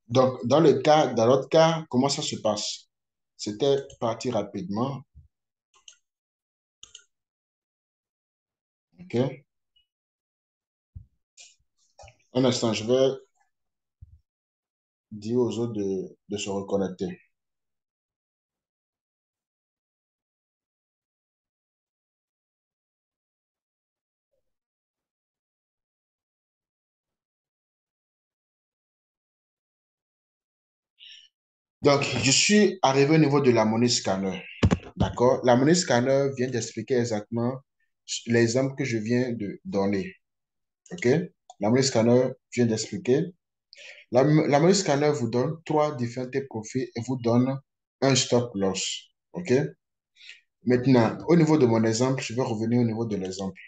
Donc, dans l'autre cas, comment ça se passe? C'était parti rapidement. OK? Un instant, je vais dire aux autres de se reconnecter. Donc, je suis arrivé au niveau de la monnaie scanner. D'accord? La monnaie scanner vient d'expliquer exactement l'exemple que je viens de donner. OK? La monnaie scanner vient d'expliquer. La monnaie scanner vous donne trois différents profils et vous donne un stop loss. OK? Maintenant, au niveau de mon exemple, je vais revenir au niveau de l'exemple.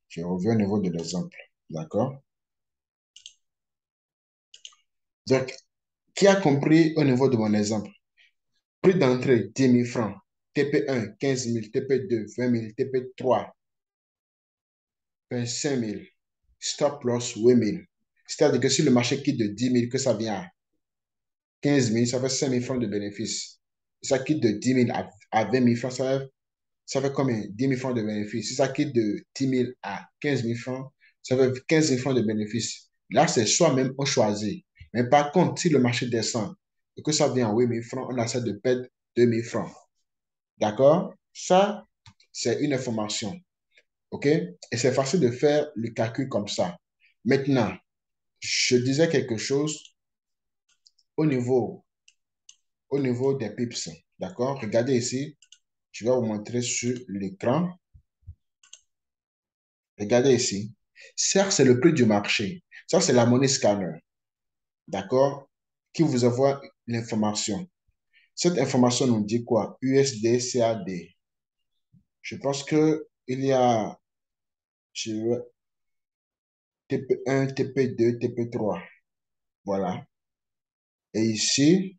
Je reviens au niveau de l'exemple. D'accord? Donc, qui a compris au niveau de mon exemple? Prix d'entrée, 10 000 francs. TP1, 15 000. TP2, 20 000. TP3, 25 000. Stop loss, 8 000. C'est-à-dire que si le marché quitte de 10 000, que ça vient à 15 000, ça fait 5 000 francs de bénéfice. Si ça quitte de 10 000 à 20 000 francs, ça fait combien? 10 000 francs de bénéfice. Si ça quitte de 10 000 à 15 000 francs, ça fait 15 000 francs de bénéfice. Là, c'est soi-même on choisit. Mais par contre, si le marché descend et que ça vient à 8 000 francs, on essaie de perdre 2 000 francs. D'accord? Ça, c'est une information. OK? Et c'est facile de faire le calcul comme ça. Maintenant, je disais quelque chose au niveau, au niveau des pips. D'accord? Regardez ici. Je vais vous montrer sur l'écran. Regardez ici. Certes, c'est le prix du marché. Ça, c'est la monnaie scanner. D'accord? Qui vous envoie l'information. Cette information nous dit quoi? USD, CAD. Je pense que il y a TP1, TP2, TP3. Voilà. Et ici,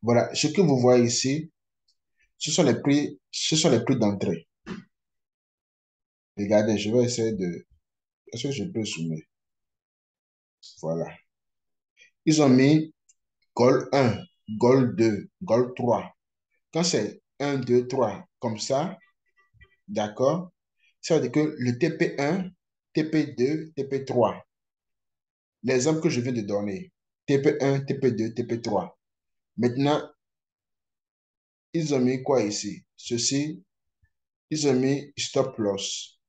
voilà. Ce que vous voyez ici, ce sont les prix d'entrée. Regardez, je vais essayer de. Est-ce que je peux zoomer? Voilà. Ils ont mis Gold 1, Gold 2, Gold 3. Quand c'est 1, 2, 3, comme ça, d'accord, ça veut dire que le TP1, TP2, TP3, l'exemple que je viens de donner, TP1, TP2, TP3. Maintenant, ils ont mis quoi ici? Ceci, ils ont mis stop loss.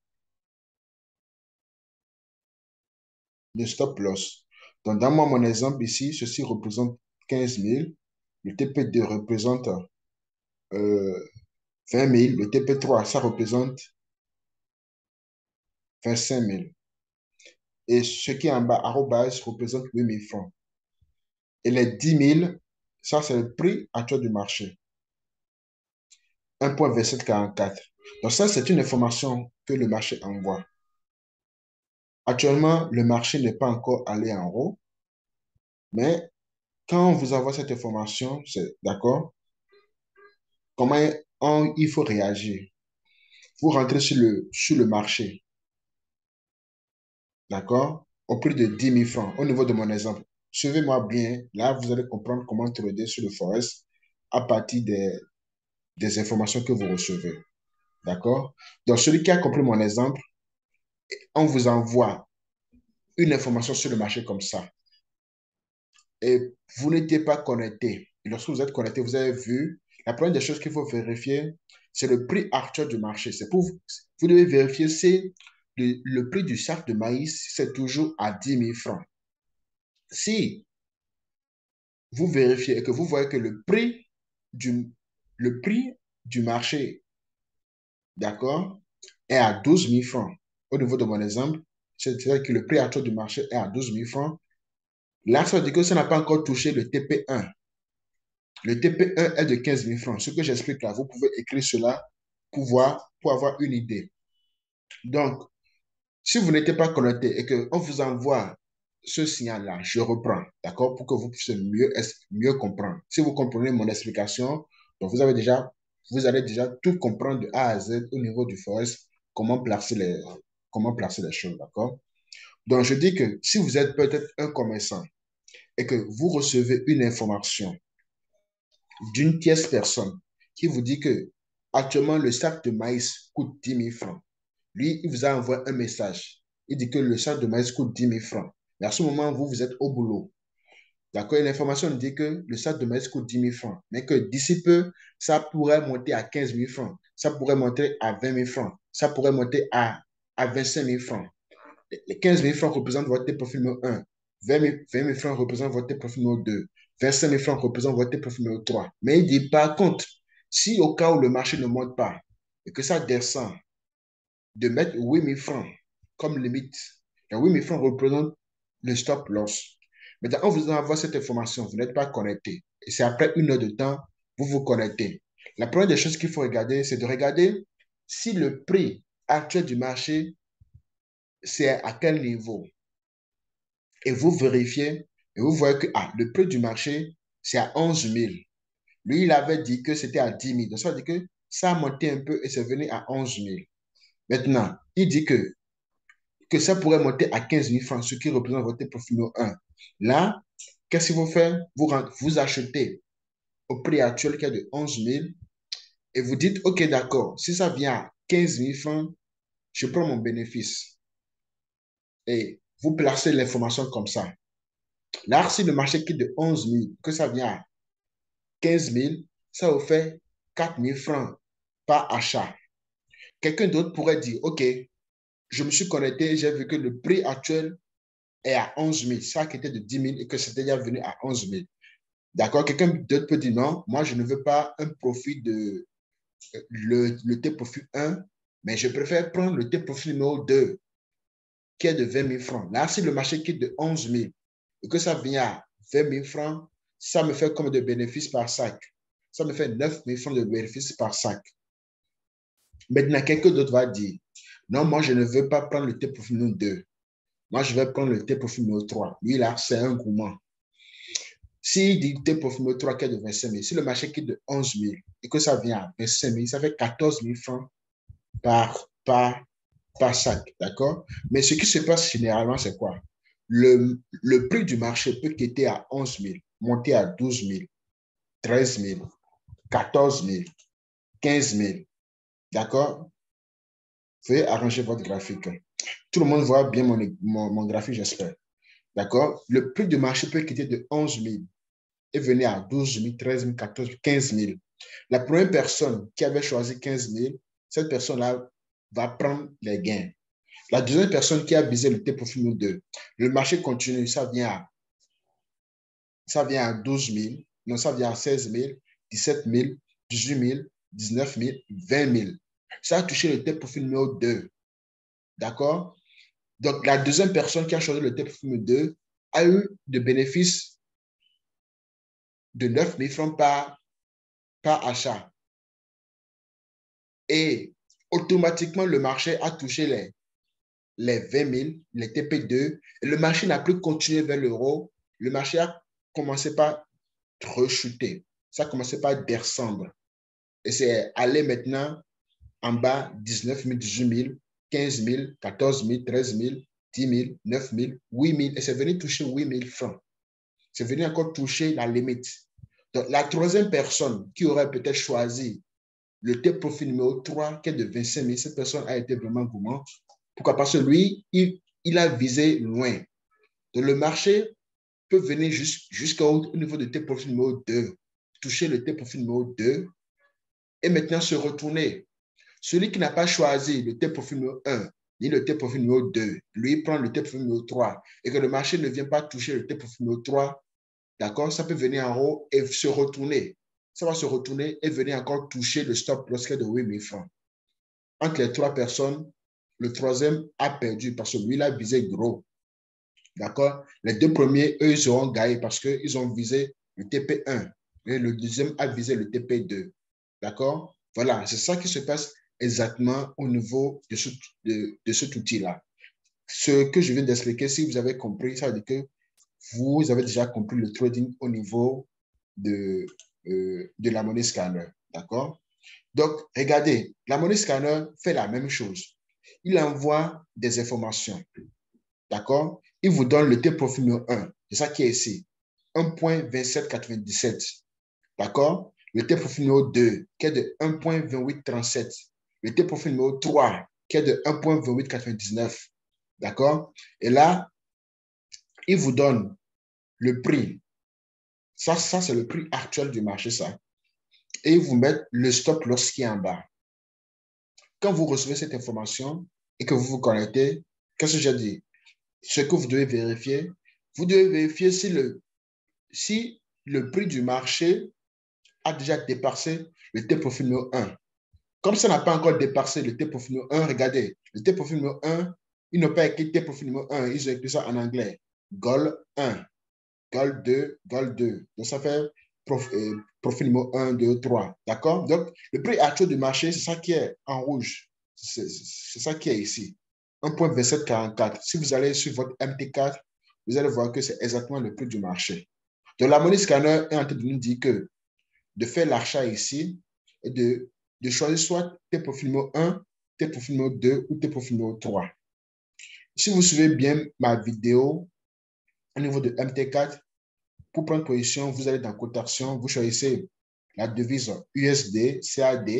Le stop loss. Donc, dans mon exemple ici, ceci représente 15 000. Le TP2 représente 20 000. Le TP3, ça représente 25 000. Et ce qui est en bas, arrobase, représente 8 000 francs. Et les 10 000, ça, c'est le prix actuel du marché. 1,2744. Donc, ça, c'est une information que le marché envoie. Actuellement, le marché n'est pas encore allé en haut, mais quand on vous envoie cette information, c'est d'accord, comment il faut réagir. Vous rentrez sur le marché, d'accord, au prix de 10 000 francs, au niveau de mon exemple. Suivez-moi bien, là, vous allez comprendre comment trader sur le Forex à partir des informations que vous recevez. D'accord? Donc, celui qui a compris mon exemple, on vous envoie une information sur le marché comme ça. Et vous n'étiez pas connecté. Et lorsque vous êtes connecté, vous avez vu, la première des choses qu'il faut vérifier, c'est le prix actuel du marché. C'est pour vous devez vérifier si le prix du sac de maïs, c'est toujours à 10 000 francs. Si vous vérifiez et que vous voyez que du, le prix du marché, d'accord, est à 12 000 francs, au niveau de mon exemple, c'est-à-dire que le prix actuel du marché est à 12 000 francs, là, ça veut dire que ça n'a pas encore touché le TP1. Le TP1 est de 15 000 francs. Ce que j'explique là, vous pouvez écrire cela pour avoir une idée. Donc, si vous n'êtes pas connecté et qu'on vous envoie ce signal-là, je reprends, d'accord, pour que vous puissiez mieux comprendre. Si vous comprenez mon explication, donc vous allez déjà tout comprendre de A à Z au niveau du Forex, comment placer les choses, d'accord? Donc, je dis que si vous êtes peut-être un commerçant et que vous recevez une information d'une tierce personne qui vous dit que actuellement le sac de maïs coûte 10 000 francs, lui, il vous a envoyé un message. Il dit que le sac de maïs coûte 10 000 francs. Mais à ce moment, vous êtes au boulot. D'accord? Et l'information nous dit que le sac de maïs coûte 10 000 francs, mais que d'ici peu, ça pourrait monter à 15 000 francs, ça pourrait monter à 20 000 francs, ça pourrait monter à 25 000 francs. Les 15 000 francs représentent votre profil numéro un. 20 000 francs représentent votre profil numéro 2. 25 000 francs représentent votre profil numéro 3. Mais il dit, par contre, si au cas où le marché ne monte pas et que ça descend, de mettre 8 000 francs comme limite. Et 8 000 francs représentent le stop loss. Maintenant, on vous envoie cette information, vous n'êtes pas connecté. Et c'est après 1 heure de temps, vous vous connectez. La première des choses qu'il faut regarder, c'est de regarder si le prix actuel du marché, c'est à quel niveau. Et vous vérifiez, et vous voyez que le prix du marché, c'est à 11 000. Lui, il avait dit que c'était à 10 000. Donc, ça veut dire que ça a monté un peu et c'est venu à 11 000. Maintenant, il dit que ça pourrait monter à 15 000 francs, ce qui représente votre profil numéro 1. Là, qu'est-ce qu'il faut faire? Vous achetez au prix actuel qui est de 11 000 et vous dites, OK, d'accord, si ça vient à 15 000 francs, je prends mon bénéfice. Et vous placez l'information comme ça. Là, si le marché quitte de 11 000, que ça vient à 15 000, ça vous fait 4 000 francs par achat. Quelqu'un d'autre pourrait dire, OK, je me suis connecté, j'ai vu que le prix actuel est à 11 000, ça qui était de 10 000 et que c'était déjà venu à 11 000. D'accord? Quelqu'un d'autre peut dire non, moi je ne veux pas un profit de le T-profit 1, mais je préfère prendre le T-profit numéro 2 qui est de 20 000 francs. Là, si le marché quitte de 11 000 et que ça vient à 20 000 francs, ça me fait comme de bénéfices par sac. Ça me fait 9 000 francs de bénéfices par sac. Maintenant, quelqu'un d'autre va dire non, moi je ne veux pas prendre le T-profit numéro 2. Moi, je vais prendre le T-profit numéro 3. Lui, là, c'est un gourmand. S'il dit T-profit numéro 3 qui est de 25 000, si le marché quitte de 11 000 et que ça vient à 25 000, ça fait 14 000 francs par, par, par sac. D'accord? Mais ce qui se passe généralement, c'est quoi? Le prix du marché peut quitter à 11 000, monter à 12 000, 13 000, 14 000, 15 000. D'accord? Veuillez arranger votre graphique. Tout le monde voit bien mon graphique, j'espère. D'accord? Le prix du marché peut quitter de 11 000 et venir à 12 000, 13 000, 14 000, 15 000. La première personne qui avait choisi 15 000, cette personne-là va prendre les gains. La deuxième personne qui a visé le T-profit numéro 2, le marché continue, ça vient à 12 000, non, ça vient à 16 000, 17 000, 18 000, 19 000, 20 000. Ça a touché le T-profit numéro 2. D'accord? Donc, la deuxième personne qui a choisi le T-profit numéro 2 a eu de bénéfices de 9 000 francs par achat. Et automatiquement, le marché a touché les 20 000, les TP2, et le marché n'a plus continué vers l'euro. Le marché a commencé par rechuter. Ça a commencé par descendre. Et c'est aller maintenant en bas 19 000, 18 000, 15 000, 14 000, 13 000, 10 000, 9 000, 8 000. Et c'est venu toucher 8 000 francs. C'est venu encore toucher la limite. Donc, la troisième personne qui aurait peut-être choisi le T-profil numéro 3, qui est de 25 000, cette personne a été vraiment gourmand. Pourquoi? Parce que lui, il a visé loin. Donc, le marché peut venir jusqu'au niveau de T-profil numéro 2, toucher le T-profil numéro 2 et maintenant se retourner. Celui qui n'a pas choisi le T-profil numéro 1 ni le T-profil numéro 2, lui prend le T-profil numéro 3 et que le marché ne vient pas toucher le T-profil numéro 3, d'accord, ça peut venir en haut et se retourner. Ça va se retourner et venir encore toucher le stop loss de 8 000 francs. Entre les trois personnes, le troisième a perdu parce que lui, il a visé gros. D'accord? Les deux premiers, eux, ils auront gagné parce qu'ils ont visé le TP1 et le deuxième a visé le TP2. D'accord? Voilà, c'est ça qui se passe exactement au niveau de cet outil-là. Ce que je viens d'expliquer, si vous avez compris, ça veut dire que vous avez déjà compris le trading au niveau de la monnaie scanner. D'accord? Donc, regardez, la monnaie scanner fait la même chose. Il envoie des informations. d'accord? Il vous donne le T-profit numéro 1. C'est ça qui est ici. 1,2797. D'accord? Le T-profit numéro 2, qui est de 1,2837. Le T-profit numéro 3, qui est de 1,2899. D'accord? Et là, il vous donne le prix. Ça c'est le prix actuel du marché, ça. Et il vous met le stop loss qui est en bas. Quand vous recevez cette information et que vous vous connectez, qu'est-ce que j'ai dit? Ce que vous devez vérifier si le prix du marché a déjà dépassé le T-profit numéro 1. Comme ça n'a pas encore dépassé le T-profit numéro 1, regardez, le T-profit numéro 1, ils n'ont pas écrit T-profit numéro 1, ils ont écrit ça en anglais. Goal 1, Goal 2, Goal 2. Donc ça fait profit numéro 1, 2, 3. D'accord? Donc le prix actuel du marché, c'est ça qui est en rouge. C'est ça qui est ici. 1,2744. Si vous allez sur votre MT4, vous allez voir que c'est exactement le prix du marché. Donc la monnaie scanner est en train de nous dire que de faire l'achat ici et de choisir soit tes profils numéro 1, tes profils numéro 2 ou tes profils numéro 3. Si vous suivez bien ma vidéo au niveau de MT4, pour prendre position, vous allez dans cotation, vous choisissez la devise USD, CAD,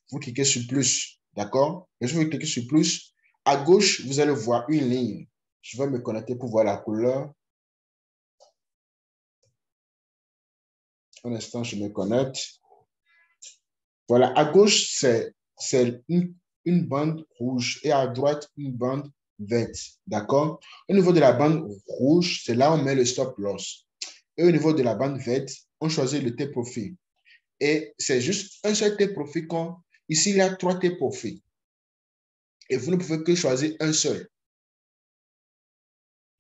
vous cliquez sur plus, d'accord? Et si vous cliquez sur plus, à gauche, vous allez voir une ligne. Je vais me connecter pour voir la couleur. Un instant, je me connecte. Voilà, à gauche, c'est une bande rouge et à droite, une bande verte. D'accord? Au niveau de la bande rouge, c'est là où on met le stop loss. Et au niveau de la bande verte, on choisit le T-profit. Et c'est juste un seul T-profit. Ici, il y a 3 T-profits. Et vous ne pouvez que choisir un seul.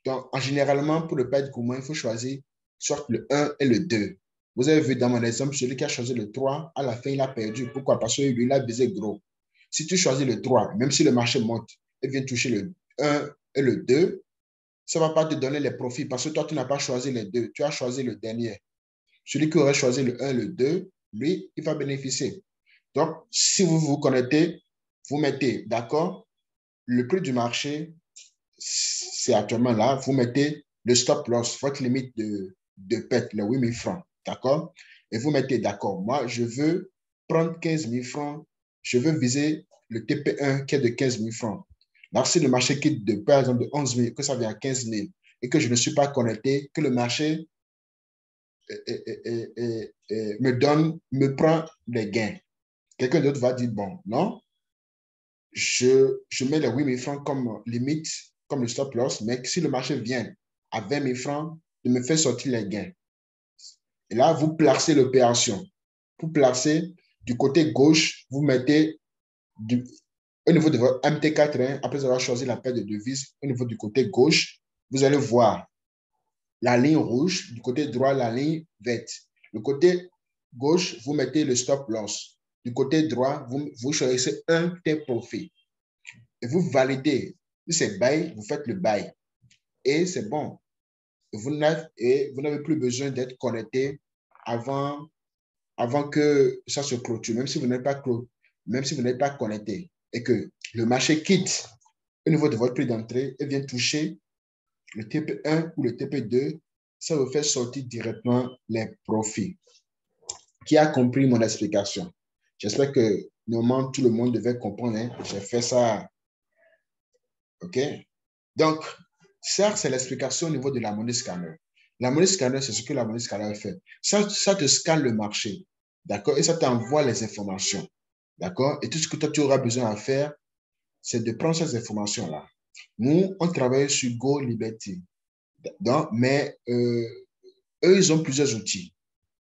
Donc, généralement, pour ne pas être gourmand, il faut choisir soit le 1 et le 2. Vous avez vu dans mon exemple, celui qui a choisi le 3, à la fin, il a perdu. Pourquoi? Parce que lui, il a baisé gros. Si tu choisis le 3, même si le marché monte et vient toucher le 1 et le 2, ça ne va pas te donner les profits parce que toi, tu n'as pas choisi les deux. Tu as choisi le dernier. Celui qui aurait choisi le 1 et le 2, lui, il va bénéficier. Donc, si vous vous connectez, vous mettez, d'accord, le prix du marché, c'est actuellement là, vous mettez le stop loss, votre limite de perte, les 8 000 francs, d'accord? Et vous mettez, d'accord, moi, je veux prendre 15 000 francs, je veux viser le TP1 qui est de 15 000 francs. Alors, si le marché quitte de, par exemple, de 11 000, que ça vient à 15 000 et que je ne suis pas connecté, que le marché me prend les gains. Quelqu'un d'autre va dire, bon, non, je mets les 8 000 francs comme limite, comme le stop loss, mais si le marché vient à 20 000 francs, je me fais sortir les gains. Et là, vous placez l'opération. Vous placez du côté gauche, vous mettez au niveau de votre MT4, après avoir choisi la paire de devises, au niveau du côté gauche, vous allez voir la ligne rouge, du côté droit, la ligne verte. Le côté gauche, vous mettez le stop loss. Du côté droit, vous choisissez un T-profit. Et vous validez. Si c'est buy, vous faites le buy. Et c'est bon. Vous n'avez plus besoin d'être connecté avant, avant que ça se clôture, même si vous n'êtes pas même si vous n'êtes pas connecté et que le marché quitte au niveau de votre prix d'entrée et vient toucher le TP1 ou le TP2, ça vous fait sortir directement les profits. Qui a compris mon explication? J'espère que normalement tout le monde devait comprendre. Hein? J'ai fait ça. OK? Donc, ça, c'est l'explication au niveau de la monnaie scanner. La monnaie scanner, c'est ce que la monnaie scanner fait. Ça te scanne le marché. D'accord? Et ça t'envoie les informations. D'accord? Et tout ce que toi, tu auras besoin à faire, c'est de prendre ces informations-là. Nous, on travaille sur Go Liberty. Donc, mais eux, ils ont plusieurs outils.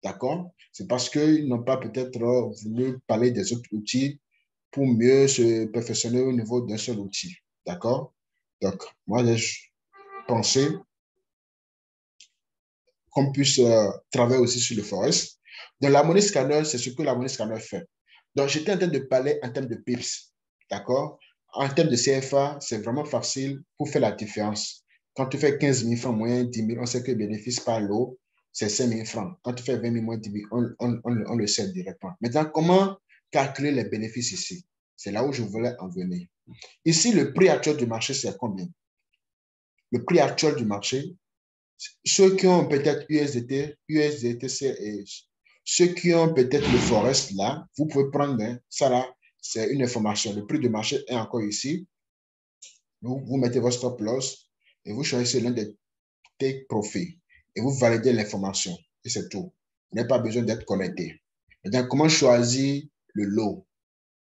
D'accord? C'est parce qu'ils n'ont pas peut-être voulu parler des autres outils pour mieux se perfectionner au niveau d'un seul outil. D'accord? Donc, moi, j'ai pensé qu'on puisse travailler aussi sur le Forex. Donc, la monnaie scanner, c'est ce que la monnaie scanner fait. Donc, j'étais en train de parler en termes de pips. D'accord? En termes de CFA, c'est vraiment facile pour faire la différence. Quand tu fais 15 000 francs moins 10 000, on sait que le bénéfice par lot, c'est 5 000 francs. Quand tu fais 20 000 moins 10 000, on le sait directement. Maintenant, comment calculer les bénéfices ici? C'est là où je voulais en venir. Ici, le prix actuel du marché, c'est combien? le prix actuel du marché. Ceux qui ont peut-être USDT, USDTC et ceux qui ont peut-être le Forex là, vous pouvez prendre ça là, c'est une information. Le prix du marché est encore ici. Vous mettez votre stop loss et vous choisissez l'un des take profit et vous validez l'information. Et c'est tout. Vous n'avez pas besoin d'être connecté. Maintenant, comment choisir le lot?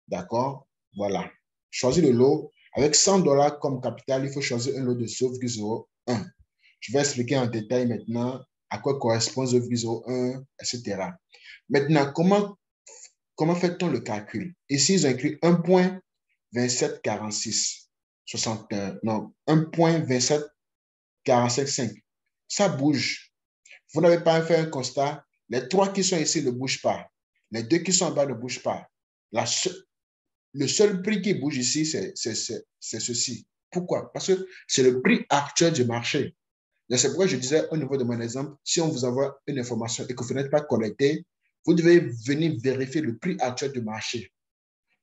D'accord? Voilà. Choisir le lot. Avec $100 comme capital, il faut choisir un lot de 0,01. Je vais expliquer en détail maintenant à quoi correspond 0,01, etc. Maintenant, comment fait-on le calcul? Ici, ils ont écrit 1,2746. 61, non, 1,2745. Ça bouge. Vous n'avez pas fait un constat. Les trois qui sont ici ne bougent pas. Les deux qui sont en bas ne bougent pas. Le seul prix qui bouge ici, c'est ceci. Pourquoi? Parce que c'est le prix actuel du marché. C'est pourquoi je disais au niveau de mon exemple, si on vous envoie une information et que vous n'êtes pas connecté, vous devez venir vérifier le prix actuel du marché.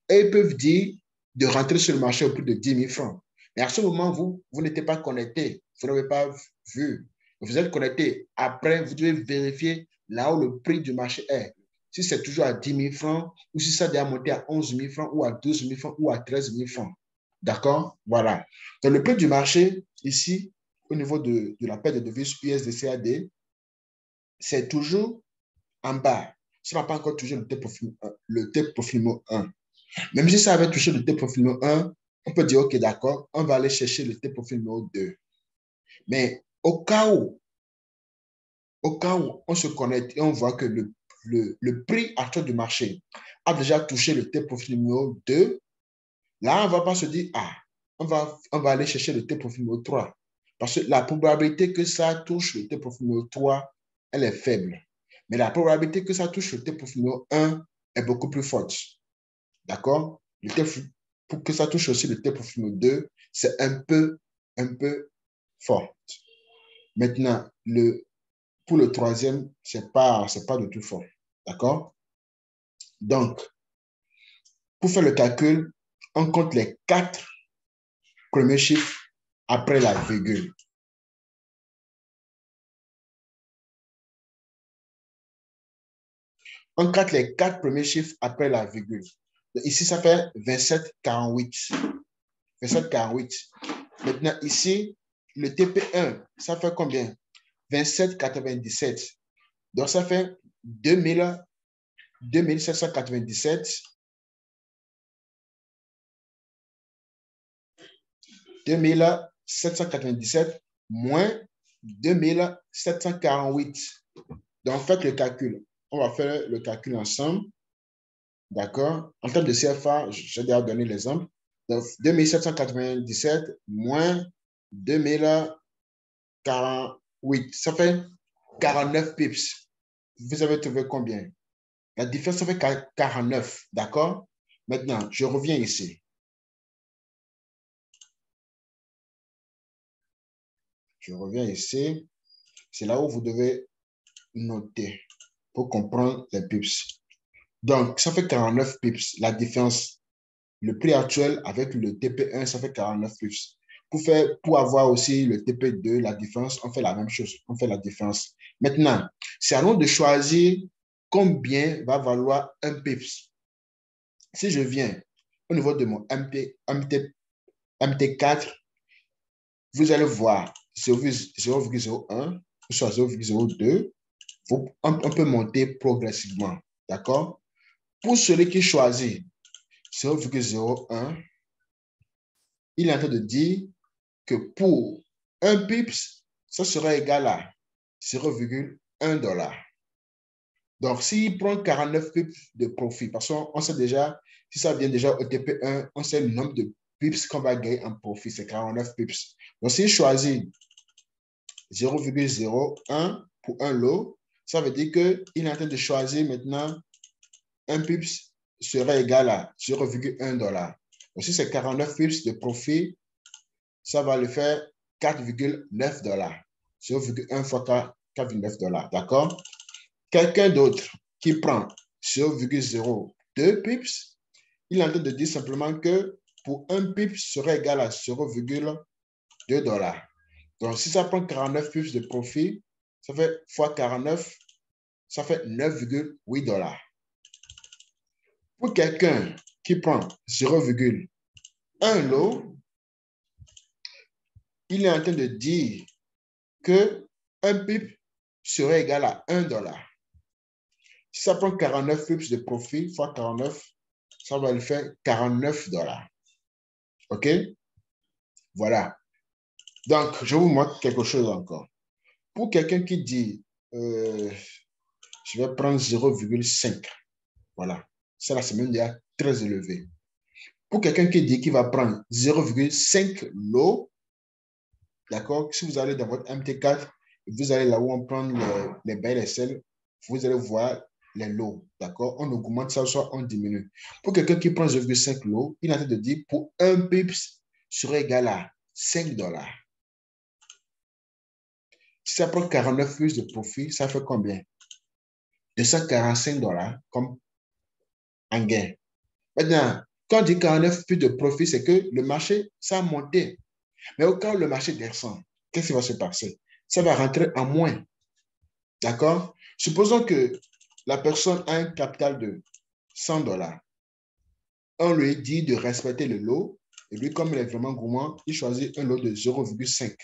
Et ils peuvent dire de rentrer sur le marché au prix de 10 000 francs. Mais à ce moment, vous n'étiez pas connecté. Vous n'avez pas vu. Vous êtes connecté. Après, vous devez vérifier là où le prix du marché est. Si c'est toujours à 10 000 francs ou si ça a monté à 11 000 francs ou à 12 000 francs ou à 13 000 francs. D'accord? Voilà. Donc, le prix du marché, ici, au niveau de la paire de devises USDCAD, c'est toujours en bas. Ça n'a pas encore touché le T-Profilmo 1. Même si ça avait touché le T-Profilmo 1, on peut dire, OK, d'accord, on va aller chercher le T-Profilmo 2. Mais au cas où on se connecte et on voit que le prix actuel du marché a déjà touché le T-Profilmo 2, là, on ne va pas se dire, ah, on va aller chercher le T-Profilmo 3. Parce que la probabilité que ça touche le T-Profilmo 3, elle est faible. Mais la probabilité que ça touche le T-Profilmo 1 est beaucoup plus forte. D'accord? Pour que ça touche aussi le T-Profilmo 2, c'est un peu fort. Maintenant, pour le troisième, c'est pas du tout fort. D'accord? Donc, pour faire le calcul, on compte les 4 premiers chiffres après la virgule. On compte les 4 premiers chiffres après la virgule. Donc, ici, ça fait 27,48. 27,48. Maintenant, ici, le TP1, ça fait combien? 27,97. Donc, ça fait 2797. 2797 moins 2748. Donc, faites le calcul. On va faire le calcul ensemble. D'accord? En termes de CFA, j'ai déjà donné l'exemple. Donc, 2797 moins 2048. Ça fait 49 pips. Vous avez trouvé combien? La différence, ça fait 49. D'accord? Maintenant, je reviens ici. Je reviens ici. C'est là où vous devez noter pour comprendre les pips. Donc, ça fait 49 pips. La différence, le prix actuel avec le TP1, ça fait 49 pips. Pour avoir aussi le TP2, la différence, on fait la même chose. On fait la différence. Maintenant, c'est à nous de choisir combien va valoir un pips. Si je viens au niveau de mon MT4, vous allez voir 0,01 ou soit 0,02. On peut monter progressivement. D'accord? Pour celui qui choisit 0,01, il est en train de dire que pour un pips, ça sera égal à 0,1 $. Donc, s'il prend 49 pips de profit, parce qu'on sait déjà, si ça vient déjà au TP1, on sait le nombre de pips qu'on va gagner en profit, c'est 49 pips. Donc, s'il choisit 0,01 pour un lot, ça veut dire qu'il est en train de choisir maintenant un pips serait égal à 0,1 $. Donc, si c'est 49 pips de profit, ça va le faire 4,9 $. 0,1 fois 4,9 $. D'accord? Quelqu'un d'autre qui prend 0,02 pips, il est en train de dire simplement que pour un pips serait égal à 0,2 $. Donc, si ça prend 49 pips de profit, ça fait fois 49, ça fait 9,8 $. Pour quelqu'un qui prend 0,1 lot, il est en train de dire que un pip serait égal à 1 $. Si ça prend 49 pips de profit fois 49, ça va lui faire 49 $. OK? Voilà. Donc, je vous montre quelque chose encore. Pour quelqu'un qui dit, je vais prendre 0,5, voilà. Ça, la semaine déjà très élevée. Pour quelqu'un qui dit qu'il va prendre 0,5 lot, d'accord, si vous allez dans votre MT4, vous allez là où on prend les bains et les sels, vous allez voir les lots, d'accord? On augmente ça, soit on diminue. Pour quelqu'un qui prend 0,5 lots, il a de dire pour un pips serait égal à 5 $. Si ça prend 49 pips de profit, ça fait combien? 245 $ comme en gain. Maintenant, quand on dit 49 pips de profit, c'est que le marché, ça a monté. Mais au cas où le marché descend, qu'est-ce qui va se passer? Ça va rentrer en moins. D'accord? Supposons que la personne a un capital de 100 $. On lui dit de respecter le lot. Et lui, comme il est vraiment gourmand, il choisit un lot de 0,5.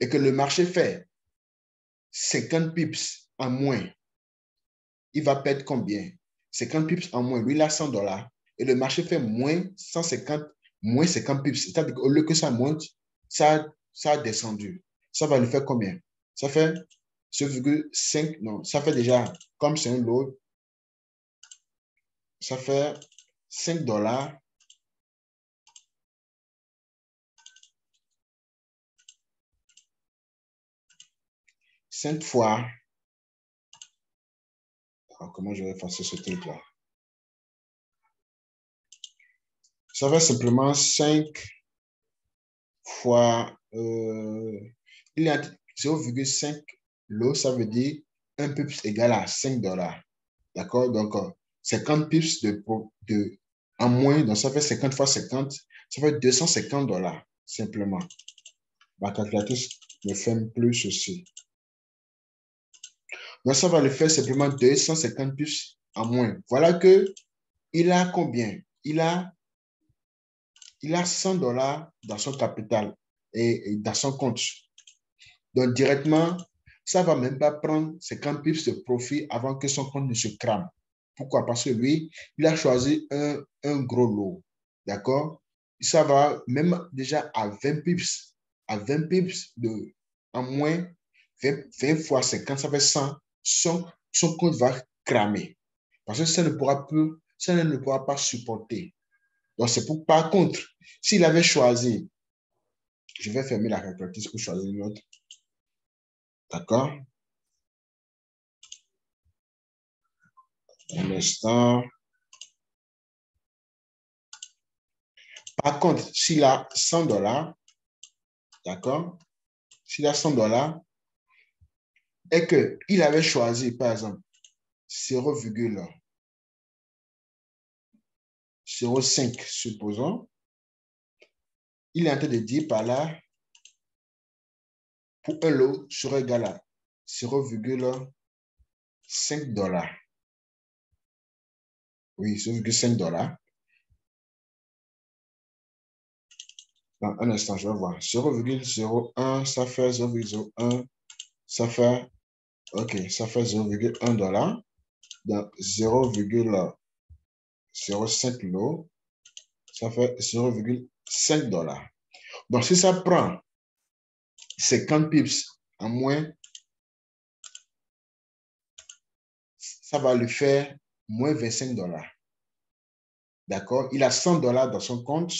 Et que le marché fait 50 pips en moins. Il va perdre combien? 50 pips en moins. Lui, il a 100 $. Et le marché fait moins 150, moins 50 pips. C'est-à-dire qu'au lieu que ça monte, ça a descendu. Ça va lui faire combien? Ça fait 0,5, non, ça fait déjà, comme c'est un lot, ça fait 5 $. 5 fois, alors, comment je vais effacer ce truc-là? Ça fait simplement 5 fois, il y a 0,5 lot, ça veut dire un pips égal à 5 $. D'accord? Donc, 50 pips en moins, donc ça fait 50 fois 50, ça fait 250 $, simplement. Ma calculatrice ne fait plus ceci. Donc, ça va le faire simplement 250 pips en moins. Voilà que il a combien? Il a 100 $ dans son capital et dans son compte. Donc, directement, ça ne va même pas prendre 50 pips de profit avant que son compte ne se crame. Pourquoi? Parce que lui, il a choisi un gros lot. D'accord? Ça va même déjà à 20 pips. À 20 pips en moins, 20 fois 50, ça fait 100. Son compte va cramer. Parce que ça ne pourra pas supporter. Donc, c'est pour, par contre, s'il avait choisi, je vais fermer la calculatrice pour choisir une autre. D'accord? Un instant. Par contre, s'il a 100 $, d'accord? S'il a 100 $ et qu'il avait choisi, par exemple, 0,05, supposons, il est en train de dire par là, pour un lot serait égal à 0,5 $. Oui, 0,5 $. Dans un instant, je vais voir. 0,01, ça fait 0,01, ça fait, OK, ça fait 0,1 $. Donc, 0,05 lot, ça fait 0,5 $. Donc, si ça prend 50 pips en moins, ça va lui faire moins 25 $. D'accord? Il a 100 $ dans son compte.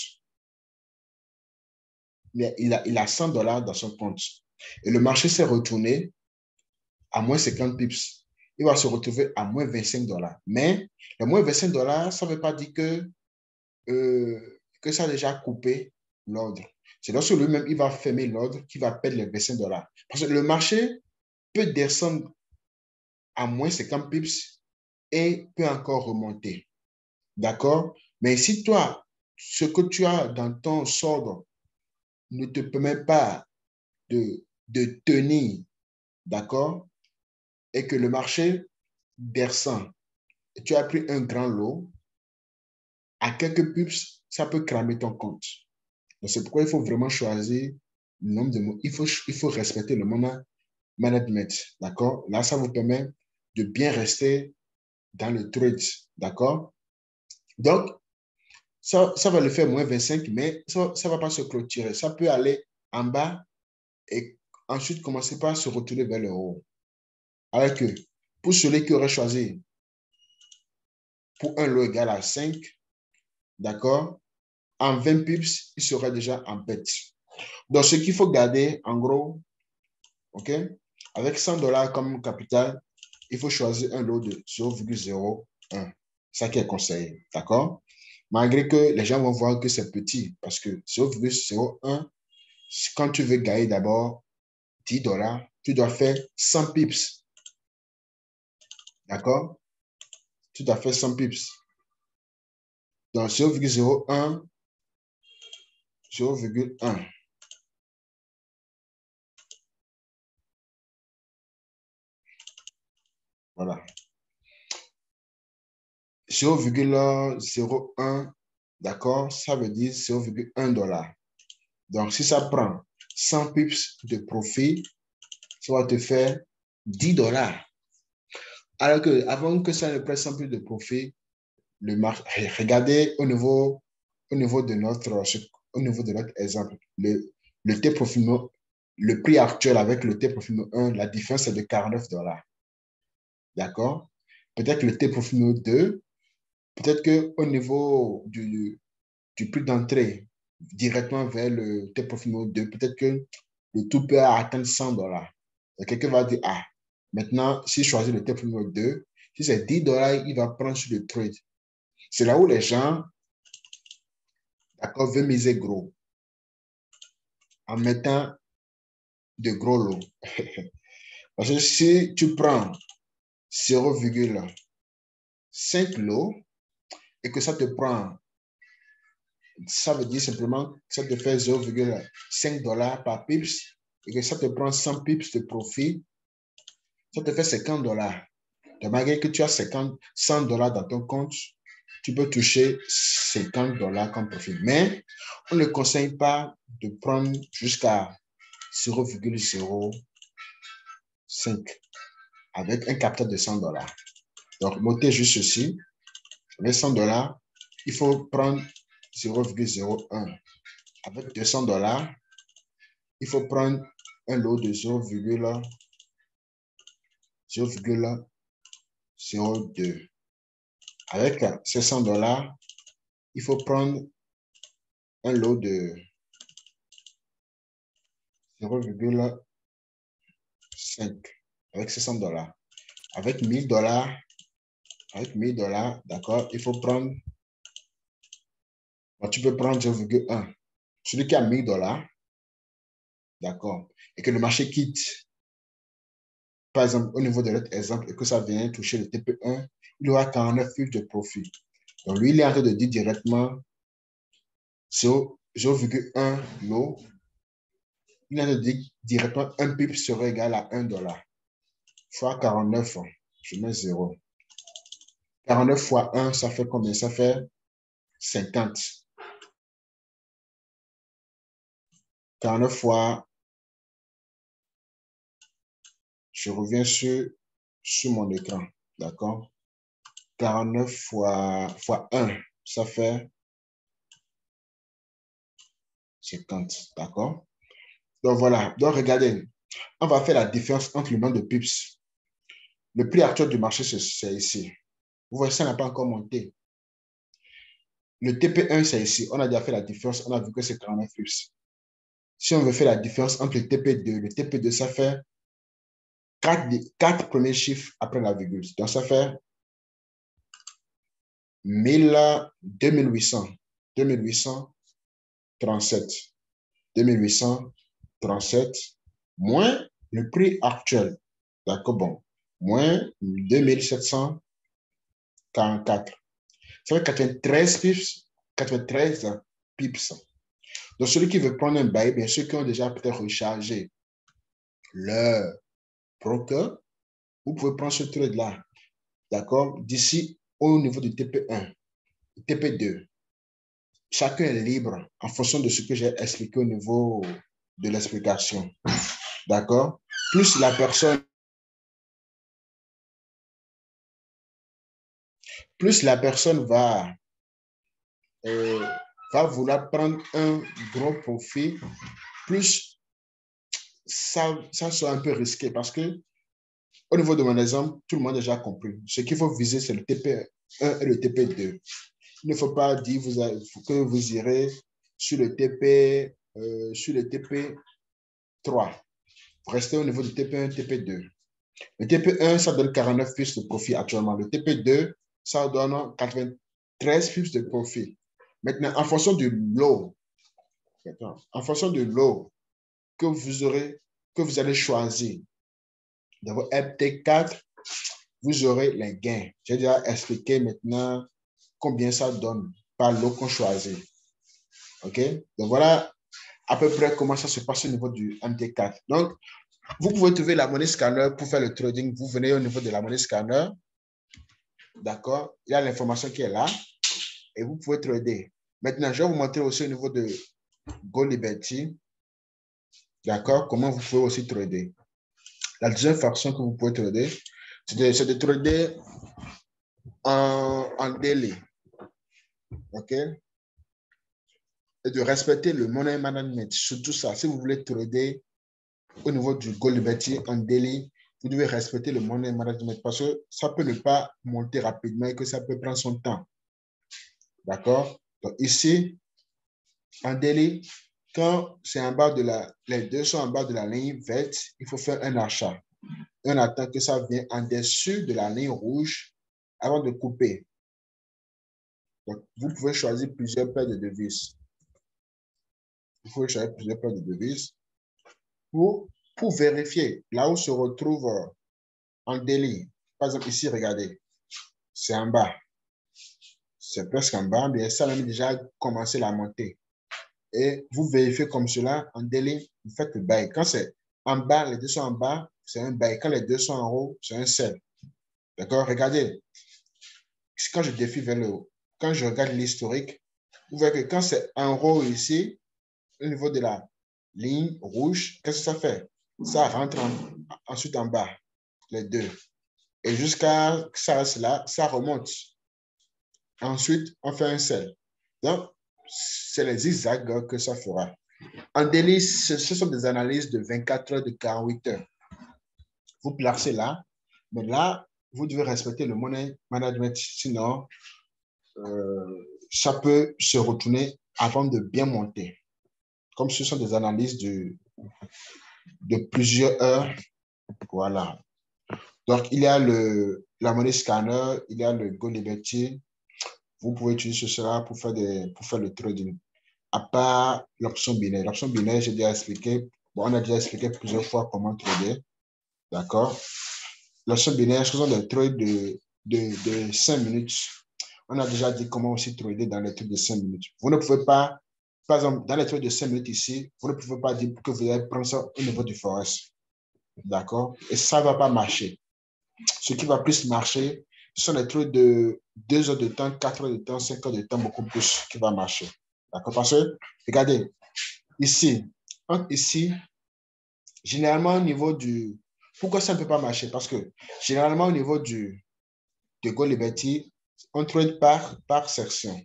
Il a 100 $ dans son compte. Et le marché s'est retourné à moins 50 pips. Il va se retrouver à moins 25 $. Mais le moins 25 $, ça ne veut pas dire que ça a déjà coupé l'ordre. C'est lorsque lui-même, il va fermer l'ordre qu'il va perdre les 25 $. Parce que le marché peut descendre à moins 50 pips et peut encore remonter. D'accord? Mais si toi, ce que tu as dans ton solde ne te permet pas de tenir, d'accord, et que le marché descend, et tu as pris un grand lot, à quelques pips, ça peut cramer ton compte. Donc, c'est pourquoi il faut vraiment choisir le nombre de mots. Il faut respecter le moment management, d'accord? Là, ça vous permet de bien rester dans le trade, d'accord? Donc, ça va le faire moins 25, mais ça ne va pas se clôturer. Ça peut aller en bas et ensuite commencer par se retourner vers le haut. Alors que pour celui qui aurait choisi pour un lot égal à 5, d'accord, en 20 pips, il sera déjà en bête. Donc, ce qu'il faut garder, en gros, OK, avec $100 comme capital, il faut choisir un lot de 0,01. Ça qui est conseillé, d'accord? Malgré que les gens vont voir que c'est petit, parce que 0,01, quand tu veux gagner d'abord $10, tu dois faire 100 pips, d'accord? Tu dois faire 100 pips. Donc 0,01, 0,1. Voilà. 0,01, d'accord? Ça veut dire $0,1. Donc, si ça prend 100 pips de profit, ça va te faire $10. Alors que avant que ça ne prenne 100 pips de profit, regardez au niveau de notre exemple, le T profit, le prix actuel avec le T profit 1, la différence est de $49. D'accord? Peut-être le T profit 2, peut-être qu'au niveau du prix d'entrée directement vers le T profit 2, peut-être que le tout peut atteindre $100. Et quelqu'un va dire, ah, maintenant, si je choisis le T profit 2, si c'est $10, il va prendre sur le trade. C'est là où les gens, d'accord, veulent miser gros en mettant de gros lots. Parce que si tu prends 0,5 lots et que ça te prend, ça veut dire simplement que ça te fait $0,5 par pips et que ça te prend 100 pips de profit, ça te fait $50. De malgré que tu as $100 dans ton compte, tu peux toucher $50 comme profit. Mais on ne conseille pas de prendre jusqu'à 0,05 avec un capital de $100. Donc, notez juste ceci. Les $100, il faut prendre 0,01. Avec $200, il faut prendre un lot de 0,02. Avec ces $100, il faut prendre un lot de 0,5 avec ces $100. Avec $1000, d'accord, il faut prendre, tu peux prendre 0,1. Celui qui a $1000, d'accord, et que le marché quitte, par exemple, au niveau de notre exemple, et que ça vient toucher le TP1, il aura 49 fiches de profit. Donc, lui, il est en train de dire directement 0,1 lot. Il est en train de dire directement un pip serait égal à $1. Fois 49, je mets 0. 49 fois 1, ça fait combien? Ça fait 50. 49 fois, je reviens sur mon écran, d'accord? 49 fois 1, ça fait 50, d'accord? Donc voilà, donc regardez, on va faire la différence entre le nombre de pips. Le prix actuel du marché, c'est ici. Vous voyez, ça n'a pas encore monté. Le TP1, c'est ici. On a déjà fait la différence. On a vu que c'est 49 pips. Si on veut faire la différence entre le TP2, ça fait 4 premiers chiffres après la virgule. Donc, ça fait 2800, 2837, 2837, moins le prix actuel. D'accord, bon, moins 2744. Ça fait 93 pips, 93 pips. Donc, celui qui veut prendre un bail, bien sûr, qui ont déjà peut-être rechargé leur broker, vous pouvez prendre ce trade-là. D'accord? D'ici au niveau du TP1, TP2, chacun est libre en fonction de ce que j'ai expliqué au niveau de l'explication. D'accord? Plus la personne euh, va vouloir prendre un gros profit, plus ça sera un peu risqué parce que au niveau de mon exemple, tout le monde a déjà compris. Ce qu'il faut viser, c'est le TP1 et le TP2. Il ne faut pas dire que vous irez sur le TP3. Restez au niveau du TP1, TP2. Le TP1, ça donne 49 pips de profit actuellement. Le TP2, ça donne 93 pips de profit. Maintenant, en fonction du lot, que vous allez choisir dans votre FT4, vous aurez les gains. J'ai déjà expliqué maintenant combien ça donne par lot qu'on choisit. OK? Donc voilà à peu près comment ça se passe au niveau du MT4. Donc, vous pouvez trouver la monnaie scanner pour faire le trading. Vous venez au niveau de la monnaie scanner. D'accord? Il y a l'information qui est là et vous pouvez trader. Maintenant, je vais vous montrer aussi au niveau de Go Liberty. D'accord? Comment vous pouvez aussi trader. La deuxième façon que vous pouvez trader, c'est de trader en daily. OK? Et de respecter le money management. Surtout ça, si vous voulez trader au niveau du Go Liberty en daily, vous devez respecter le money management parce que ça peut ne pas monter rapidement et que ça peut prendre son temps. D'accord? Donc ici, en daily, quand c'est en bas les deux sont en bas de la ligne verte, il faut faire un achat. On attend que ça vienne en dessus de la ligne rouge avant de couper. Donc, vous pouvez choisir plusieurs paires de devises. Vous pouvez choisir plusieurs paires de devises pour vérifier là où se retrouve en daily. Par exemple, ici, regardez, c'est en bas. C'est presque en bas, mais ça a déjà commencé la montée. Et vous vérifiez comme cela en daily, vous faites le buy. Quand c'est en bas, les deux sont en bas, c'est un buy. Quand les deux sont en haut, c'est un sell. D'accord? Regardez, quand je défie vers le haut, quand je regarde l'historique, vous voyez que quand c'est en haut ici, au niveau de la ligne rouge, qu'est-ce que ça fait? Ça rentre ensuite en bas, les deux. Et jusqu'à que ça reste là, ça remonte. Ensuite, on fait un sell. Donc, c'est les zigzags que ça fera. En daily, ce sont des analyses de 24 heures, de 48 heures. Vous placez là, mais là, vous devez respecter le money management, sinon, ça peut se retourner avant de bien monter. Comme ce sont des analyses de plusieurs heures, voilà. Donc, il y a la monnaie scanner, il y a le Go Liberty. Vous pouvez utiliser cela pour faire le trading. À part l'option binaire. L'option binaire, j'ai déjà expliqué. Bon, on a déjà expliqué plusieurs fois comment trader. D'accord? L'option binaire, ce sont des trades de 5 minutes. On a déjà dit comment aussi trader dans les trades de 5 minutes. Vous ne pouvez pas, par exemple, dans les trades de 5 minutes ici, vous ne pouvez pas dire que vous allez prendre ça au niveau du forex. D'accord? Et ça ne va pas marcher. Ce qui va plus marcher, ce sont les trades de 2 heures de temps, 4 heures de temps, 5 heures de temps, beaucoup plus qui va marcher. D'accord? Parce que, regardez, ici, généralement au niveau du... Pourquoi ça ne peut pas marcher? Parce que généralement au niveau de Go Liberty, on trade par section.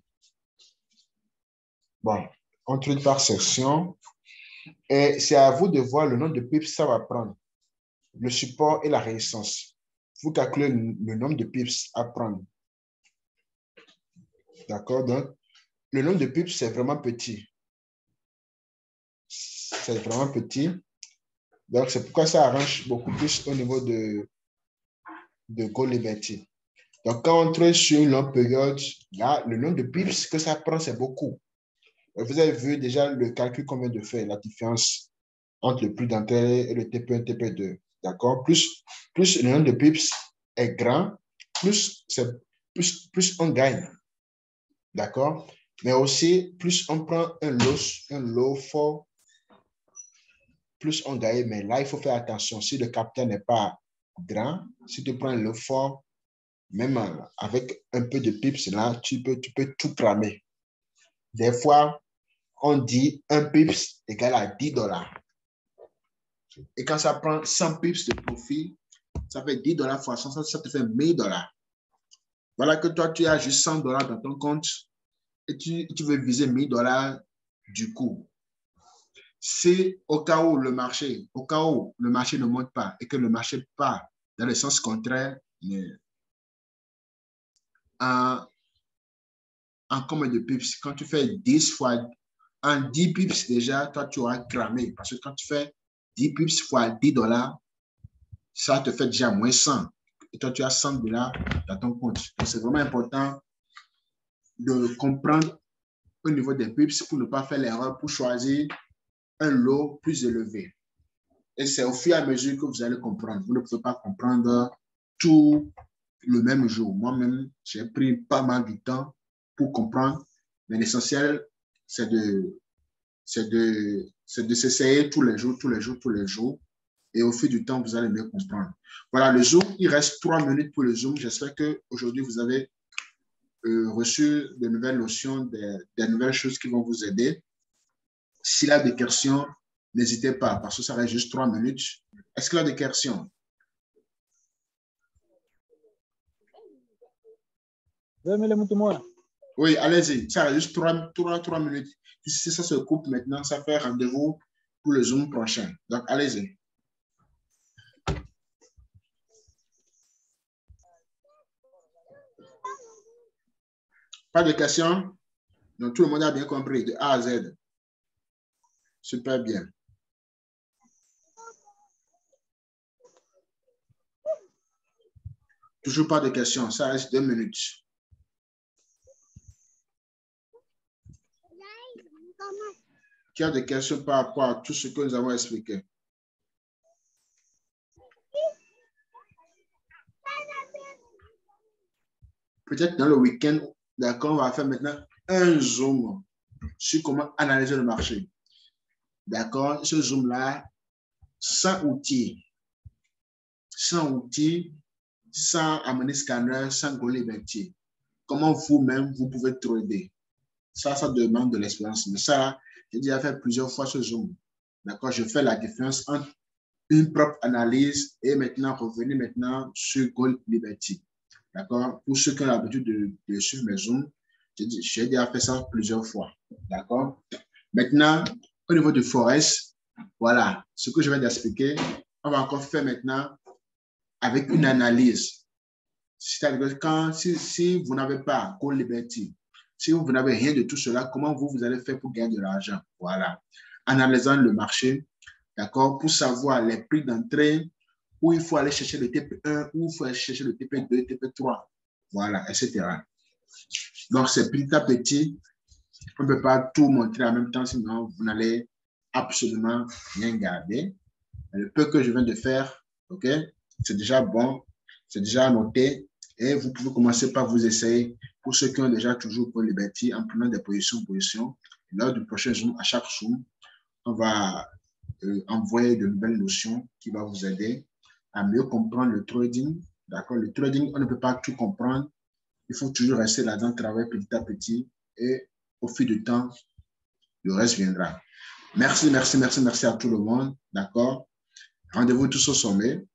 Bon, on trade par section et c'est à vous de voir le nombre de pips que ça va prendre, le support et la résistance. Vous calculez le nombre de pips à prendre. D'accord? Donc, le nombre de pips, c'est vraiment petit. C'est vraiment petit. Donc, c'est pourquoi ça arrange beaucoup plus au niveau de Go Liberty. Donc, quand on trade sur une longue période, là, le nombre de pips que ça prend, c'est beaucoup. Vous avez vu déjà le calcul qu'on vient de faire, la différence entre le prix d'entrée et le TP1, TP2. D'accord? Plus le nombre de pips est grand, plus on gagne. D'accord? Mais aussi, plus on prend un lot fort, plus on gagne. Mais là, il faut faire attention. Si le capital n'est pas grand, si tu prends un lot fort, même avec un peu de pips, là, tu peux tout cramer. Des fois, on dit un pips égale à $10. Et quand ça prend 100 pips de profit, ça fait $10 fois 100, ça te fait $1000. Voilà que toi, tu as juste $100 dans ton compte et tu veux viser $1000 du coup. Si au cas où le marché ne monte pas et que le marché part dans le sens contraire, en combien de pips, quand tu fais 10 fois, en 10 pips déjà, toi, tu auras cramé. Parce que quand tu fais 10 pips fois $10, ça te fait déjà moins 100. Et toi, tu as $100 dans ton compte. Donc, c'est vraiment important de comprendre au niveau des pips pour ne pas faire l'erreur pour choisir un lot plus élevé. Et c'est au fur et à mesure que vous allez comprendre. Vous ne pouvez pas comprendre tout le même jour. Moi-même, j'ai pris pas mal de temps pour comprendre. Mais l'essentiel, c'est de s'essayer tous les jours. Et au fil du temps, vous allez mieux comprendre. Voilà, le Zoom, il reste 3 minutes pour le Zoom. J'espère qu'aujourd'hui, vous avez reçu de nouvelles notions, des nouvelles choses qui vont vous aider. S'il y a des questions, n'hésitez pas, parce que ça reste juste 3 minutes. Est-ce qu'il y a des questions? Oui, allez-y. Ça reste juste 3 minutes. Si ça se coupe maintenant, ça fait rendez-vous pour le Zoom prochain. Donc, allez-y. Pas de questions? Donc, tout le monde a bien compris, de A à Z. Super bien. Toujours pas de questions. Ça reste 2 minutes. Qui a des questions par rapport à tout ce que nous avons expliqué? Peut-être dans le week-end, d'accord, on va faire maintenant un Zoom sur comment analyser le marché. D'accord, ce Zoom-là, sans outils, sans amener scanner, sans Go Liberty. Comment vous-même, vous pouvez trader. Ça demande de l'expérience. Mais ça, j'ai déjà fait plusieurs fois ce Zoom. D'accord, je fais la différence entre une propre analyse et maintenant revenir maintenant sur Gold Liberty. D'accord? Pour ceux qui ont l'habitude de suivre mes Zooms, j'ai déjà fait ça plusieurs fois. D'accord? Maintenant, au niveau du Forex, voilà ce que je viens d'expliquer. On va encore faire maintenant avec une analyse. C'est-à-dire que si vous n'avez pas Gold Liberty, si vous n'avez rien de tout cela, comment vous allez faire pour gagner de l'argent? Voilà. Analysant le marché, d'accord, pour savoir les prix d'entrée, où il faut aller chercher le TP1, où il faut aller chercher le TP2, TP3, voilà, etc. Donc, c'est petit à petit. On ne peut pas tout montrer en même temps, sinon vous n'allez absolument rien garder. Le peu que je viens de faire, OK, c'est déjà bon, c'est déjà noté. Et vous pouvez commencer par vous essayer. Pour ceux qui ont déjà toujours pour Liberty, en prenant des positions. Lors du prochain Zoom, à chaque Zoom, on va envoyer de nouvelles notions qui vont vous aider à mieux comprendre le trading. D'accord? Le trading, on ne peut pas tout comprendre. Il faut toujours rester là-dedans, travailler petit à petit et au fil du temps, le reste viendra. Merci à tout le monde. D'accord? Rendez-vous tous au sommet.